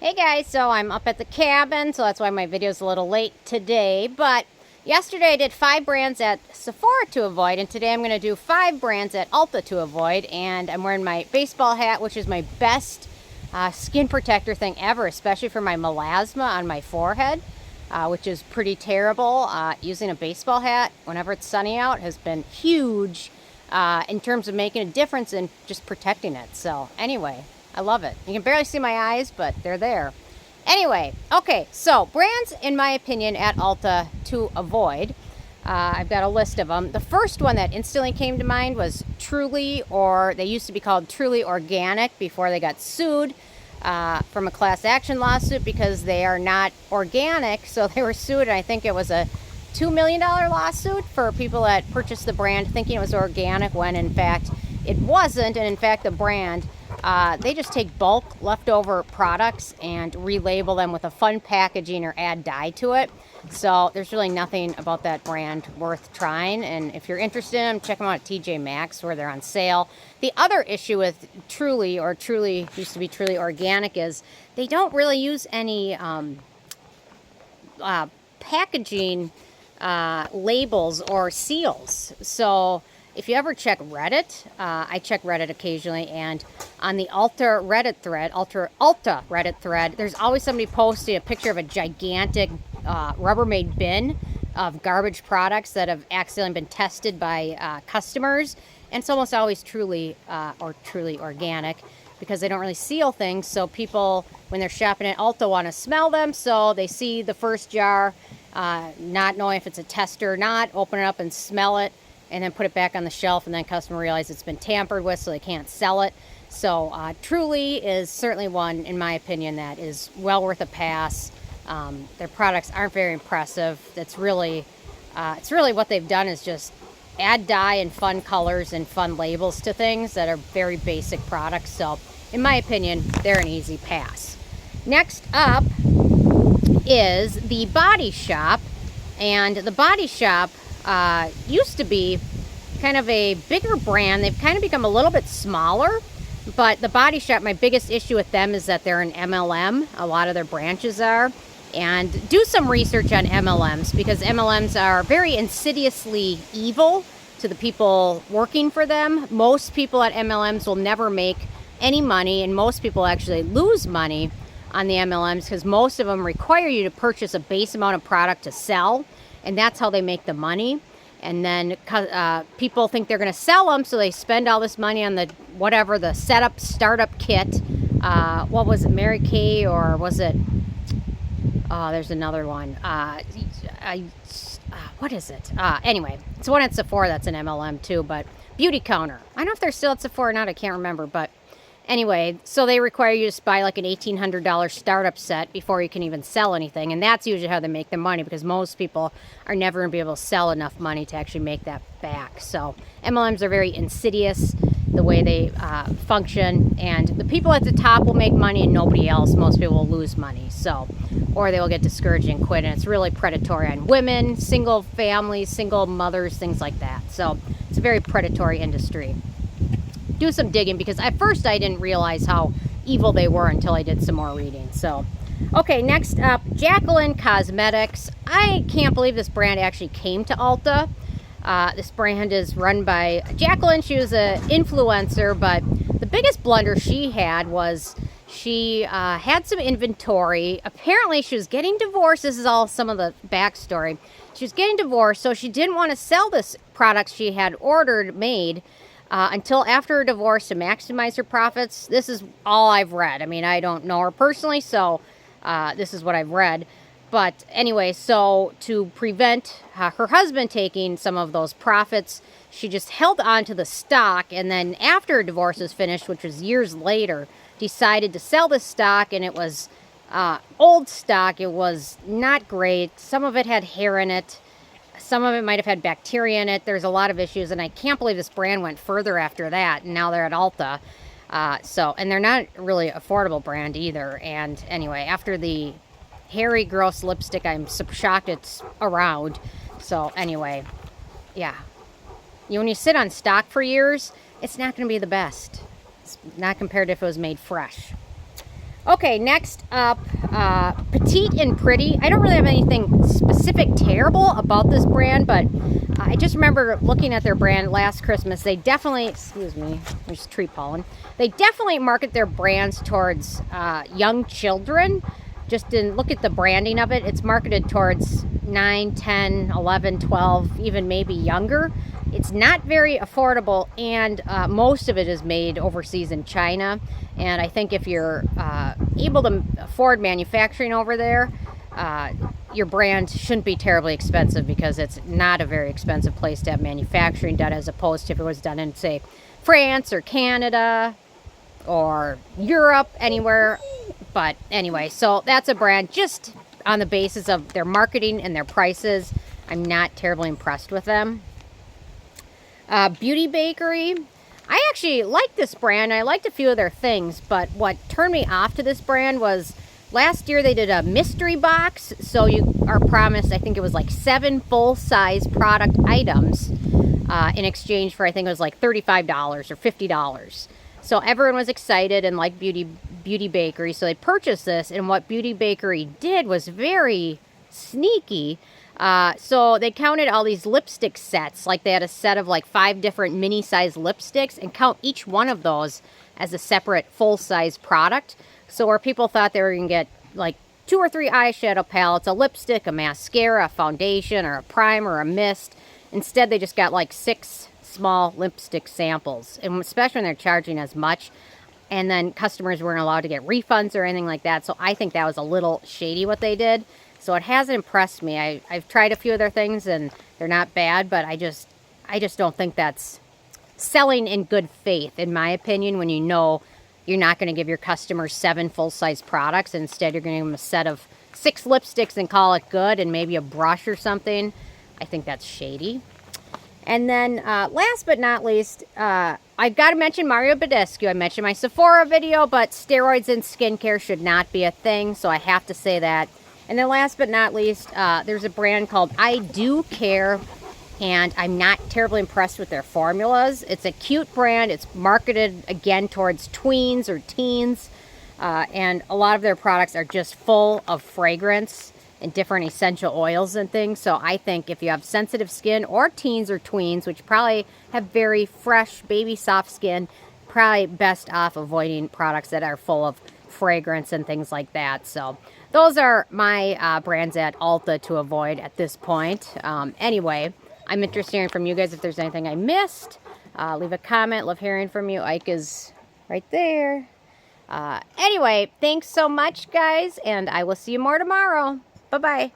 Hey guys, so I'm up at the cabin, so that's why my video's a little late today. But yesterday I did 5 brands at Sephora to avoid, and today I'm going to do 5 brands at Ulta to avoid. And I'm wearing my baseball hat, which is my best skin protector thing ever, especially for my melasma on my forehead, which is pretty terrible. Using a baseball hat whenever it's sunny out has been huge in terms of making a difference in just protecting it. So anyway, I love it. You can barely see my eyes, but they're there. Anyway, okay, so brands, in my opinion, at Ulta to avoid. I've got a list of them. The first one that instantly came to mind was Truly, or they used to be called Truly Organic before they got sued from a class action lawsuit because they are not organic. So they were sued, and I think it was a $2 million lawsuit for people that purchased the brand thinking it was organic when in fact it wasn't. And in fact, the brand, they just take bulk leftover products and relabel them with a fun packaging or add dye to it. So there's really nothing about that brand worth trying. And if you're interested in them, check them out at TJ Maxx where they're on sale. The other issue with Truly, or Truly used to be Truly Organic, is they don't really use any packaging labels or seals. So if you ever check Reddit, I check Reddit occasionally, and on the Ulta Reddit thread, Ulta Reddit thread, there's always somebody posting a picture of a gigantic Rubbermaid bin of garbage products that have accidentally been tested by customers, and it's almost always Truly or Truly Organic because they don't really seal things. So people, when they're shopping at Ulta, want to smell them, so they see the first jar, not knowing if it's a test or not, open it up and smell it, and then put it back on the shelf, and then customer realizes it's been tampered with, so they can't sell it. So Truly is certainly one, in my opinion, that is well worth a pass. Their products aren't very impressive. It's really what they've done is just add dye and fun colors and fun labels to things that are very basic products. So in my opinion, they're an easy pass. Next up is the Body Shop, and the Body Shop used to be kind of a bigger brand. They've kind of become a little bit smaller, but the Body Shop, my biggest issue with them is that they're an MLM. A lot of their branches are. And do some research on MLMs, because MLMs are very insidiously evil to the people working for them. Most people at MLMs will never make any money, and most people actually lose money on the MLMs because most of them require you to purchase a base amount of product to sell, and that's how they make the money. And then people think they're going to sell them, so they spend all this money on the startup kit. What was it, Mary Kay, or was it? Oh, there's another one. What is it? Anyway, it's one at Sephora that's an MLM too, but Beauty Counter. I don't know if they're still at Sephora or not. I can't remember, but anyway, so they require you to buy like an $1,800 startup set before you can even sell anything. And that's usually how they make their money, because most people are never going to be able to sell enough money to actually make that back. So MLMs are very insidious, the way they function. And the people at the top will make money and nobody else. Most people will lose money. So, or they will get discouraged and quit. And it's really predatory on women, single families, single mothers, things like that. So it's a very predatory industry. Do some digging, because at first I didn't realize how evil they were until I did some more reading. So, okay, next up, Jacqueline Cosmetics. I can't believe this brand actually came to Ulta. This brand is run by Jacqueline. She was an influencer, but the biggest blunder she had was she had some inventory. Apparently she was getting divorced. This is all some of the backstory. She was getting divorced, so she didn't want to sell this product she had made until after her divorce to maximize her profits. This is all I've read. I mean, I don't know her personally, so this is what I've read. But anyway, so to prevent her husband taking some of those profits, she just held on to the stock, and then after her divorce was finished, which was years later, decided to sell this stock, and it was old stock. It was not great. Some of it had hair in it. Some of it might have had bacteria in it. There's a lot of issues, and I can't believe this brand went further after that, and now they're at Ulta. And they're not really an affordable brand either. And anyway, after the hairy, gross lipstick, I'm shocked it's around. So anyway, yeah. When you sit on stock for years, it's not going to be the best. It's not compared to if it was made fresh. Okay, next up, Petite and Pretty. I don't really have anything specific terrible about this brand, but I just remember looking at their brand last Christmas. They definitely, excuse me, there's tree pollen. They definitely market their brands towards young children. Just in look at the branding of it. It's marketed towards 9, 10, 11, 12, even maybe younger. It's not very affordable, and most of it is made overseas in China. And I think if you're able to afford manufacturing over there, your brand shouldn't be terribly expensive, because it's not a very expensive place to have manufacturing done, as opposed to if it was done in, say, France or Canada or Europe, anywhere. But anyway, so that's a brand just on the basis of their marketing and their prices. I'm not terribly impressed with them. Beauty Bakery. I actually like this brand. I liked a few of their things, but what turned me off to this brand was last year they did a mystery box. So you are promised, I think it was like 7 full-size product items in exchange for, I think it was like $35 or $50. So everyone was excited and liked Beauty Bakery, so they purchased this. And what Beauty Bakery did was very sneaky. So they counted all these lipstick sets, like they had a set of like 5 different mini-size lipsticks, and count each one of those as a separate full-size product. So where people thought they were going to get like 2 or 3 eyeshadow palettes, a lipstick, a mascara, a foundation, or a primer, or a mist, instead they just got like 6 small lipstick samples, and especially when they're charging as much. And then customers weren't allowed to get refunds or anything like that. So I think that was a little shady what they did. So it hasn't impressed me. I've tried a few of their things and they're not bad, but I just don't think that's selling in good faith, in my opinion, when you know you're not going to give your customers 7 full-size products. Instead, you're going to give them a set of 6 lipsticks and call it good, and maybe a brush or something. I think that's shady. And then last but not least, I've got to mention Mario Badescu. I mentioned my Sephora video, but steroids in skincare should not be a thing, so I have to say that. And then last but not least, there's a brand called I Do Care, and I'm not terribly impressed with their formulas. It's a cute brand. It's marketed, again, towards tweens or teens, and a lot of their products are just full of fragrance and different essential oils and things. So I think if you have sensitive skin, or teens or tweens, which probably have very fresh, baby soft skin, probably best off avoiding products that are full of fragrance and things like that. So those are my brands at Ulta to avoid at this point. Anyway, I'm interested in hearing from you guys if there's anything I missed. Leave a comment. Love hearing from you. Ike is right there. Anyway, thanks so much, guys, and I will see you more tomorrow. Bye-bye.